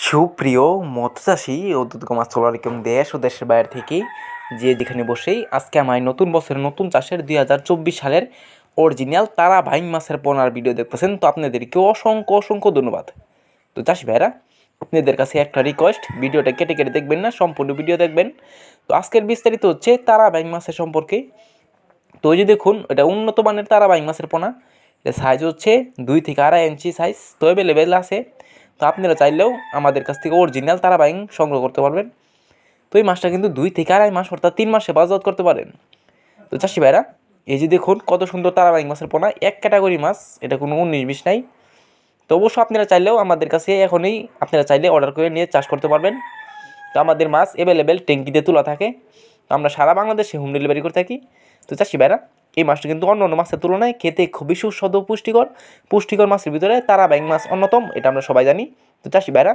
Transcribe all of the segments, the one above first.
সুপ্রিয় মৎস্যচাষী ও দুধকম আসসালামু আলাইকুম দেশ ও দেশের বাইরে থেকে যে যেখানে বসেই আজকে আমার নতুন বছরের নতুন চাষের 2024 সালের অরিজিনাল তারা ভাইং মাছের পোনার ভিডিও দেখতেছেন। তো আপনাদেরকে অসংখ্য অসংখ্য ধন্যবাদ। তো চাষি ভাইরা, আপনাদের কাছে একটা রিকোয়েস্ট, ভিডিওটা কেটে কেটে দেখবেন না, সম্পূর্ণ ভিডিও দেখবেন। তো আজকের বিস্তারিত হচ্ছে তারা ভাইং মাছের সম্পর্কে। তো ওই যে দেখুন, এটা উন্নত মানের তারা ভাইং মাছের পোনা। এটা সাইজ হচ্ছে 2 থেকে 2.5 ইঞ্চি সাইজ। তো অ্যাভেলেবেল আছে। তো আপনারা চাইলেও আমাদের কাছ থেকে অরিজিনাল তারা বাইং সংগ্রহ করতে পারবেন। তো এই মাছটা কিন্তু 2 থেকে 2.5 মাস অর্থাৎ 3 মাসে বাজারজাত করতে পারেন। তো চাষি ভাইরা, এই যে দেখুন কত সুন্দর তারা বাইং মাছের পোনা, এক ক্যাটাগরি মাছ, এটা কোনো 19-20 নাই। তো অবশ্য আপনারা চাইলেও আমাদের কাছে এখনই আপনারা চাইলে অর্ডার করে নিয়ে চাষ করতে পারবেন। তো আমাদের মাছ অ্যাভেলেবেল ট্যাঙ্কিতে তোলা থাকে। তো আমরা সারা বাংলাদেশে হোম ডেলিভারি করে থাকি। তো চাষি ভাইরা, এই মাছটা কিন্তু অন্য অন্য মাছের তুলনায় খেতে খুবই সুস্বাদু পুষ্টিকর মাছের ভিতরে তারা বাইং মাছ অন্যতম, এটা আমরা সবাই জানি। তো চাষি ভাইরা,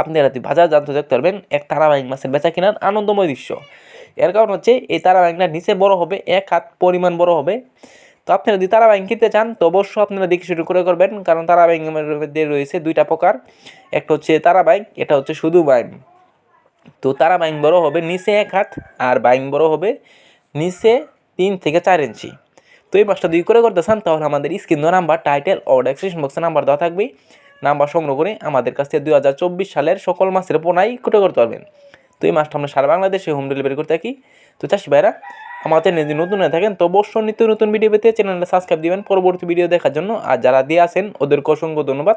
আপনারা বাজার জানতে দেখতে পারবেন এক তারা বাইং মাছের বেচা কেনার আনন্দময় দৃশ্য। এর কারণ হচ্ছে এই তারা বাইংটা নিচে বড় হবে, 1 হাত পরিমাণ বড় হবে। তো আপনারা যদি তারা বাইং কিনতে চান তো অবশ্যই আপনারা দেখে শুরু করে করবেন, কারণ তারা বাইংয়ের মধ্যে রয়েছে 2টা প্রকার। একটা হচ্ছে তারা বাইং, এটা হচ্ছে শুধু বাইং। তো তারা বাইং বড় হবে নিচে 1 হাত, আর বাইং বড় হবে নিচে 3 থেকে 4 ইঞ্চি। তো এই মাছটা যদি করে করতে চান তাহলে আমাদের স্ক্রিন দেওয়া নাম্বার, টাইটেল ও ডেসক্রিপশন বক্সে নাম্বার দেওয়া থাকবে। নাম্বার সংগ্রহ করে আমাদের কাছ থেকে 2024 সালের সকল মাছের পোনাই কোটে করতে পারবেন। তো এই মাছটা আমরা সারা বাংলাদেশে হোম ডেলিভারি করে থাকি। তো চাষি ভাইরা, আমার চ্যানেল যদি নতুন হয়ে থাকেন তো অবশ্যই নিত্য নতুন ভিডিও পেতে চ্যানেলটা সাবস্ক্রাইব দিবেন পরবর্তী ভিডিও দেখার জন্য। আর যারা দিয়ে আসেন ওদেরকে অসংখ্য ধন্যবাদ।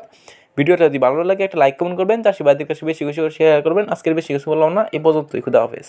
ভিডিওটা যদি ভালো লাগে একটা লাইক কমেন্ট করবেন, চাষি ভাইদের কাছে বেশি বেশি করে শেয়ার করবেন। আজকের বেশি কিছু বললাম না, এই পর্যন্তই। খুদা হাফেজ।